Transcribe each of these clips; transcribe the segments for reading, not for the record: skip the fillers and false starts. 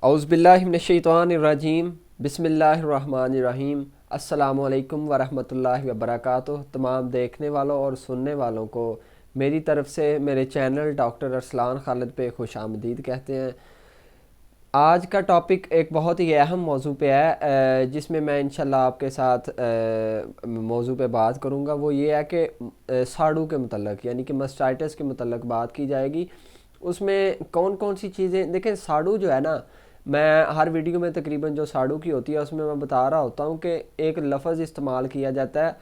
औज़ु बिल्लाहि मिनश्शैतानिर्रजीम बिस्मिल्लाहिर्रहमानिर्रहीम। अस्सलामु अलैकुम वरहमतुल्लाहि वबरकातुहू। तमाम देखने वालों और सुनने वालों को मेरी तरफ़ से मेरे चैनल डॉक्टर अरसलान खालिद पे खुश आमदीद कहते हैं। आज का टॉपिक एक बहुत ही अहम मौजू पे है, जिसमें मैं इंशाल्लाह आपके साथ मौजू पे बात करूँगा। वो ये है कि साड़ू के मतलब यानी कि मस्टाइटिस के मतलब बात की जाएगी। उसमें कौन कौन सी चीज़ें देखें। साड़ू जो है ना, मैं हर वीडियो में तकरीबन जो साड़ू की होती है उसमें मैं बता रहा होता हूँ कि एक लफ्ज़ इस्तेमाल किया जाता है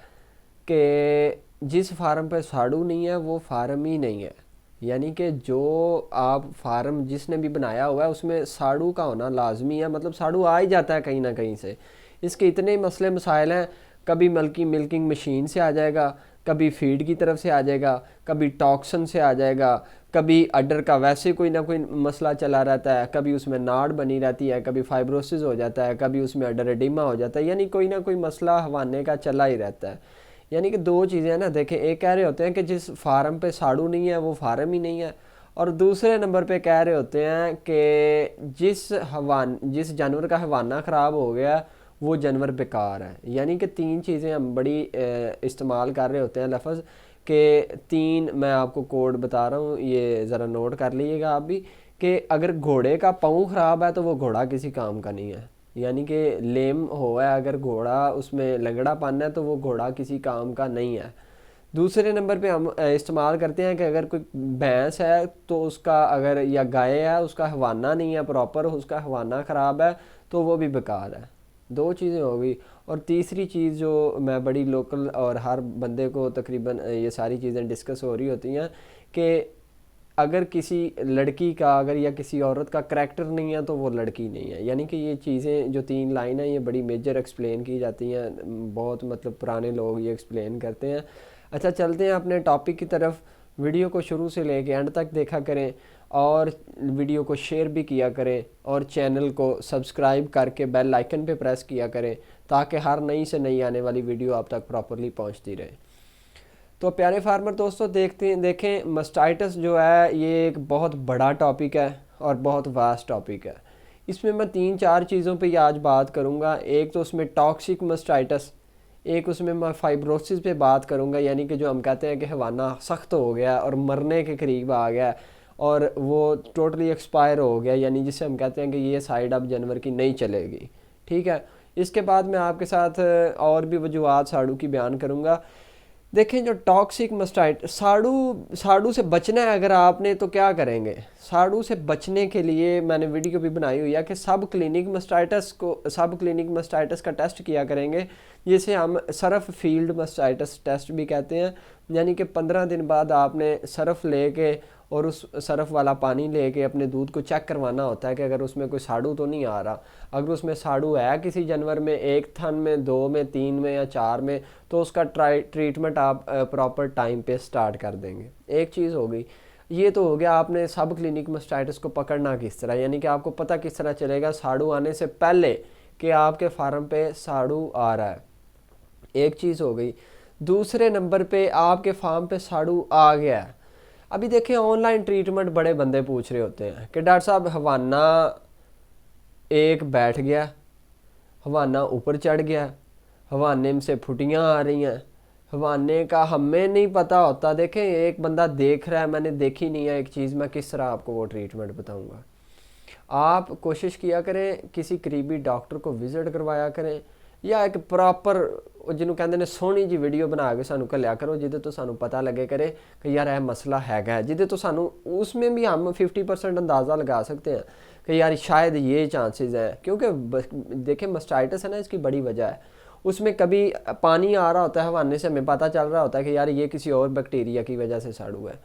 कि जिस फार्म पे साड़ू नहीं है वो फार्म ही नहीं है। यानी कि जो आप फार्म जिसने भी बनाया हुआ है उसमें साड़ू का होना लाजमी है, मतलब साड़ू आ ही जाता है कहीं ना कहीं से। इसके इतने मसले मसाइल हैं। कभी मिल्किंग मशीन से आ जाएगा, कभी फीड की तरफ से आ जाएगा, कभी टॉक्सन से आ जाएगा, कभी अडर का वैसे कोई ना कोई मसला चला रहता है, कभी उसमें नाड़ बनी रहती है, कभी फाइब्रोसिस हो जाता है, कभी उसमें अडर एडिमा हो जाता है। यानी कोई ना कोई मसला हवाने का चला ही रहता है। यानी कि दो चीज़ें हैं ना, देखें, एक कह रहे होते हैं कि जिस फार्म पे साड़ू नहीं है वो फार्म ही नहीं है, और दूसरे नंबर पे कह रहे होते हैं कि जिस जानवर का हवाना ख़राब हो गया वो जानवर बेकार है। यानी कि तीन चीज़ें हम बड़ी इस्तेमाल कर रहे होते हैं लफ्ज़ के। तीन मैं आपको कोड बता रहा हूँ, ये ज़रा नोट कर लीजिएगा आप भी, कि अगर घोड़े का पाँव ख़राब है तो वो घोड़ा किसी काम का नहीं है। यानी कि लेम हुआ है अगर घोड़ा, उसमें लंगड़ापन है तो वो घोड़ा किसी काम का नहीं है। दूसरे नंबर पे हम इस्तेमाल करते हैं कि अगर कोई भैंस है तो उसका, अगर या गाय है उसका हवाना नहीं है प्रॉपर, उसका हवाना ख़राब है तो वो भी बेकार है। दो चीज़ें हो गई। और तीसरी चीज़ जो मैं बड़ी लोकल और हर बंदे को तकरीबन ये सारी चीज़ें डिस्कस हो रही होती हैं कि अगर किसी लड़की का, अगर या किसी औरत का करैक्टर नहीं है तो वो लड़की नहीं है। यानी कि ये चीज़ें जो तीन लाइन हैं ये बड़ी मेजर एक्सप्लेन की जाती हैं, बहुत मतलब पुराने लोग ये एक्सप्लेन करते हैं। अच्छा, चलते हैं अपने टॉपिक की तरफ। वीडियो को शुरू से लेके एंड तक देखा करें और वीडियो को शेयर भी किया करें और चैनल को सब्सक्राइब करके बेल आइकन पे प्रेस किया करें ताकि हर नई से नई आने वाली वीडियो आप तक प्रॉपरली पहुंचती रहे। तो प्यारे फार्मर दोस्तों, देखें, मस्टाइटिस जो है ये एक बहुत बड़ा टॉपिक है और बहुत वास्ट टॉपिक है। इसमें मैं तीन चार चीज़ों पे आज बात करूँगा। एक तो उसमें टॉक्सिक मस्टाइटिस, एक उसमें मैं फाइब्रोसिस पे बात करूँगा, यानी कि जो हम कहते हैं कि हवाना सख्त हो गया और मरने के करीब आ गया और वो टोटली एक्सपायर हो गया, यानी जिसे हम कहते हैं कि ये साइड अब जानवर की नहीं चलेगी। ठीक है, इसके बाद मैं आपके साथ और भी वजूहात साड़ू की बयान करूँगा। देखें, जो टॉक्सिक मस्टाइट, साड़ू से बचना है अगर आपने तो क्या करेंगे। साड़ू से बचने के लिए मैंने वीडियो भी बनाई हुई है कि सब क्लिनिक मस्टाइटिस का टेस्ट किया करेंगे, जिसे हम सरफ फील्ड मस्टाइटिस टेस्ट भी कहते हैं। यानी कि 15 दिन बाद आपने सरफ लेके और उस सरफ वाला पानी लेके अपने दूध को चेक करवाना होता है कि अगर उसमें कोई साड़ू तो नहीं आ रहा। अगर उसमें साड़ू है किसी जानवर में, एक थन में, दो में, तीन में या चार में, तो उसका ट्रीटमेंट आप प्रॉपर टाइम पे स्टार्ट कर देंगे। एक चीज़ हो गई। ये तो हो गया आपने सब क्लिनिक मस्टाइटिस को पकड़ना किस तरह, यानी कि आपको पता किस तरह चलेगा साड़ू आने से पहले कि आपके फार्म पे साड़ू आ रहा है। एक चीज़ हो गई। दूसरे नंबर पे आपके फार्म पे साड़ू आ गया है। अभी देखें, ऑनलाइन ट्रीटमेंट बड़े बंदे पूछ रहे होते हैं कि डॉक्टर साहब हवाना एक बैठ गया, हवाना ऊपर चढ़ गया, हवाने में से फुटियाँ आ रही हैं, हवाने का हमें नहीं पता होता। देखें, एक बंदा देख रहा है, मैंने देखी नहीं है एक चीज़, मैं किस तरह आपको वो ट्रीटमेंट बताऊंगा। आप कोशिश किया करें किसी करीबी डॉक्टर को विजिट करवाया करें, या एक प्रॉपर जिन्होंने कहते हैं सोहनी जी वीडियो बना के सानू घलिया करो जिदे तो सानू पता लगे करे कि यार यह मसला है, जिदे तो सानू उसमें भी हम 50% अंदाज़ा लगा सकते हैं कि यार शायद ये चांसेस हैं। क्योंकि देखें, मस्टाइटिस है ना, इसकी बड़ी वजह है उसमें कभी पानी आ रहा होता है हवाने से, हमें पता चल रहा होता है कि यार ये किसी और बैक्टीरिया की वजह से साड़ू है।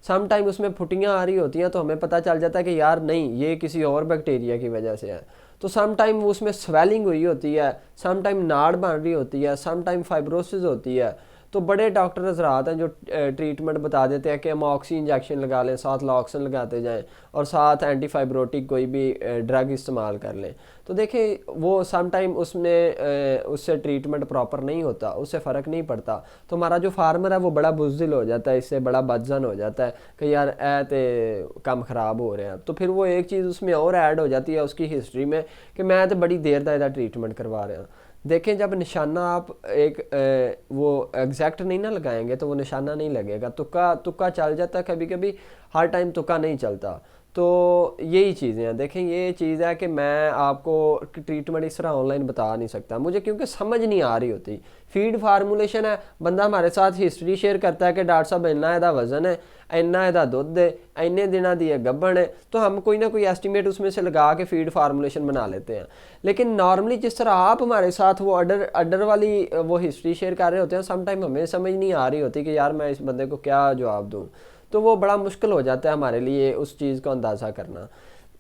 सम टाइम उसमें फुटियाँ आ रही होती हैं तो हमें पता चल जाता है कि यार नहीं, ये किसी और बैक्टीरिया की वजह से है। तो सम टाइम उसमें स्वेलिंग हुई होती है, सम टाइम नाड़ बन रही होती है, सम टाइम फाइब्रोसिस होती है। تو بڑے ڈاکٹر حضرات ہیں جو ٹریٹمنٹ بتا دیتے ہیں کہ ہم آکسی انجیکشن لگا لیں، ساتھ لاکسن لگاتے جائیں اور ساتھ اینٹی فائبروٹک کوئی بھی ڈرگ استعمال کر لیں، تو دیکھیں وہ سم ٹائم اس میں اس سے ٹریٹمنٹ پراپر نہیں ہوتا، اس سے فرق نہیں پڑتا، تو ہمارا جو فارمر ہے وہ بڑا بزدل ہو جاتا ہے، اس سے بڑا بدزن ہو جاتا ہے کہ یار تے کام خراب ہو رہے ہیں، تو پھر وہ ایک چیز اس میں اور ایڈ ہو جاتی ہے اس کی ہسٹری میں کہ میں تو بڑی دیر دا ٹریٹمنٹ کروا رہا ہوں۔ دیکھیں جب نشانہ آپ ایک وہ ایگزیکٹ نہیں نہ لگائیں گے تو وہ نشانہ نہیں لگے گا، تکا چل جاتا ہے، کبھی کبھی ہر ٹائم تکا نہیں چلتا، تو یہی چیزیں ہیں۔ دیکھیں یہ چیز ہے کہ میں آپ کو ٹریٹمنٹ اس طرح آن لائن بتا نہیں سکتا، مجھے کیونکہ سمجھ نہیں آ رہی ہوتی۔ فیڈ فارمولیشن ہے، بندہ ہمارے ساتھ ہسٹری شیئر کرتا ہے کہ ڈاکٹر صاحب اتنا ایدا وزن ہے، اتنا ایدا دودھ ہے، اینے دنوں دی ہے گبن ہے، تو ہم کوئی نہ کوئی ایسٹیمیٹ اس میں سے لگا کے فیڈ فارمولیشن بنا لیتے ہیں۔ لیکن نارملی جس طرح آپ ہمارے ساتھ وہ اڈر والی وہ ہسٹری شیئر کر رہے ہوتے ہیں، سم ٹائم ہمیں سمجھ نہیں آ رہی ہوتی کہ یار میں اس بندے کو کیا جواب دوں، تو وہ بڑا مشکل ہو جاتا ہے ہمارے لیے اس چیز کو اندازہ کرنا۔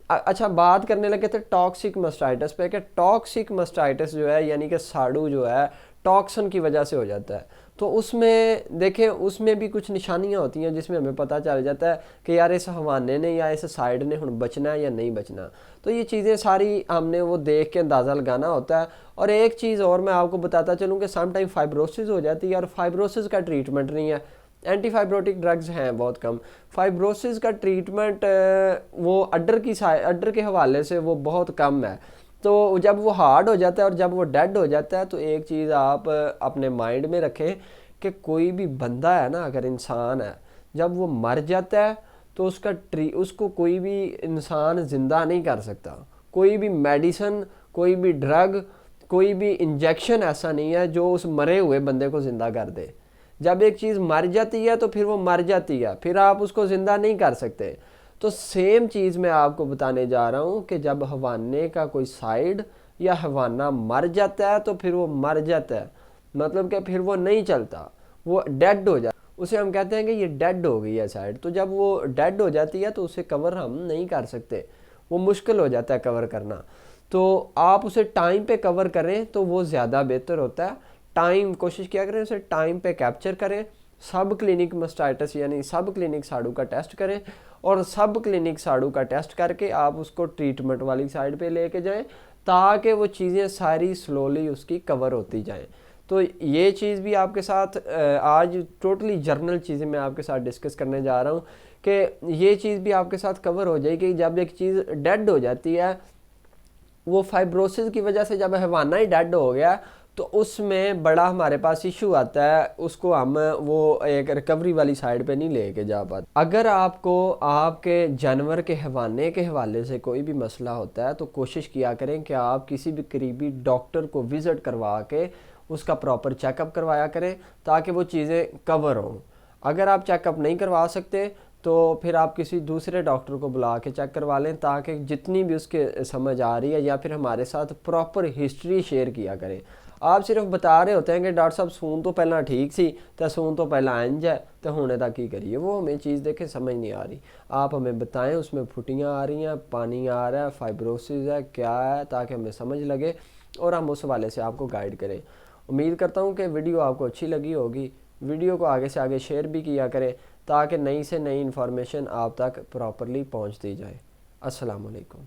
اچھا بات کرنے لگے تھے ٹاکسک مسٹائٹس پہ کہ ٹاکسک مسٹائٹس جو ہے یعنی کہ ساڑو جو ہے ٹاکسن کی وجہ سے ہو جاتا ہے، تو اس میں دیکھیں اس میں بھی کچھ نشانیاں ہوتی ہیں جس میں ہمیں پتہ چل جاتا ہے کہ یار اس حوانے نے یا اس سائڈ نے ہن بچنا ہے یا نہیں بچنا، تو یہ چیزیں ساری ہم نے وہ دیکھ کے اندازہ لگانا ہوتا ہے۔ اور ایک چیز اور میں آپ کو بتاتا چلوں کہ سم ٹائم فائبروسس ہو جاتی ہے اور فائبروسس کا ٹریٹمنٹ نہیں ہے، اینٹی فائبروٹک ڈرگز ہیں بہت کم، فائبروسس کا ٹریٹمنٹ وہ اڈر کے حوالے سے وہ بہت کم ہے، تو جب وہ ہارڈ ہو جاتا ہے اور جب وہ ڈیڈ ہو جاتا ہے تو ایک چیز آپ اپنے مائنڈ میں رکھیں کہ کوئی بھی بندہ ہے نا، اگر انسان ہے جب وہ مر جاتا ہے تو اس کو کوئی بھی انسان زندہ نہیں کر سکتا، کوئی بھی میڈیسن، کوئی بھی ڈرگ، کوئی بھی انجیکشن ایسا نہیں ہے جو اس مرے ہوئے بندے کو زندہ کر دے۔ جب ایک چیز مر جاتی ہے تو پھر وہ مر جاتی ہے، پھر آپ اس کو زندہ نہیں کر سکتے۔ تو سیم چیز میں آپ کو بتانے جا رہا ہوں کہ جب حوانے کا کوئی سائیڈ یا حوانہ مر جاتا ہے تو پھر وہ مر جاتا ہے، مطلب کہ پھر وہ نہیں چلتا، وہ ڈیڈ ہو جاتا ہے، اسے ہم کہتے ہیں کہ یہ ڈیڈ ہو گئی ہے سائیڈ، تو جب وہ ڈیڈ ہو جاتی ہے تو اسے کور ہم نہیں کر سکتے، وہ مشکل ہو جاتا ہے کور کرنا، تو آپ اسے ٹائم پہ کور کریں تو وہ زیادہ بہتر ہوتا ہے۔ ٹائم کوشش کیا کریں اسے ٹائم پہ کیپچر کریں، سب کلینک مسٹائٹس یعنی سب کلینک ساڑو کا ٹیسٹ کریں، اور سب کلینک ساڑو کا ٹیسٹ کر کے آپ اس کو ٹریٹمنٹ والی سائڈ پہ لے کے جائیں تاکہ وہ چیزیں ساری سلولی اس کی کور ہوتی جائیں۔ تو یہ چیز بھی آپ کے ساتھ آج ٹوٹلی جرنل چیزیں میں آپ کے ساتھ ڈسکس کرنے جا رہا ہوں کہ یہ چیز بھی آپ کے ساتھ کور ہو جائے گی۔ جب ایک چیز ڈیڈ ہو جاتی ہے، وہ فائبروسس کی وجہ سے جب حوانہ ہی ڈیڈ ہو گیا تو اس میں بڑا ہمارے پاس ایشو آتا ہے، اس کو ہم وہ ایک ریکوری والی سائڈ پہ نہیں لے کے جا پاتے۔ اگر آپ کو آپ کے جانور کے حوانے کے حوالے سے کوئی بھی مسئلہ ہوتا ہے تو کوشش کیا کریں کہ آپ کسی بھی قریبی ڈاکٹر کو وزٹ کروا کے اس کا پراپر چیک اپ کروایا کریں تاکہ وہ چیزیں کور ہوں۔ اگر آپ چیک اپ نہیں کروا سکتے تو پھر آپ کسی دوسرے ڈاکٹر کو بلا کے چیک کروا لیں تاکہ جتنی بھی اس کے سمجھ آ رہی ہے، یا پھر ہمارے ساتھ پراپر ہسٹری شیئر کیا کریں۔ آپ صرف بتا رہے ہوتے ہیں کہ ڈاکٹر صاحب سون تو پہلا ٹھیک سی تو سون تو پہلا انج ہے تو ہونے تک کی کریے، وہ ہمیں چیز دیکھیں سمجھ نہیں آ رہی، آپ ہمیں بتائیں اس میں پھٹیاں آ رہی ہیں، پانی آ رہا ہے، فائبروسس ہے، کیا ہے، تاکہ ہمیں سمجھ لگے اور ہم اس حوالے سے آپ کو گائیڈ کریں۔ امید کرتا ہوں کہ ویڈیو آپ کو اچھی لگی ہوگی، ویڈیو کو آگے سے آگے شیئر بھی کیا کریں تاکہ نئی سے نئی انفارمیشن آپ تک پراپرلی پہنچتی جائے۔ السلام علیکم۔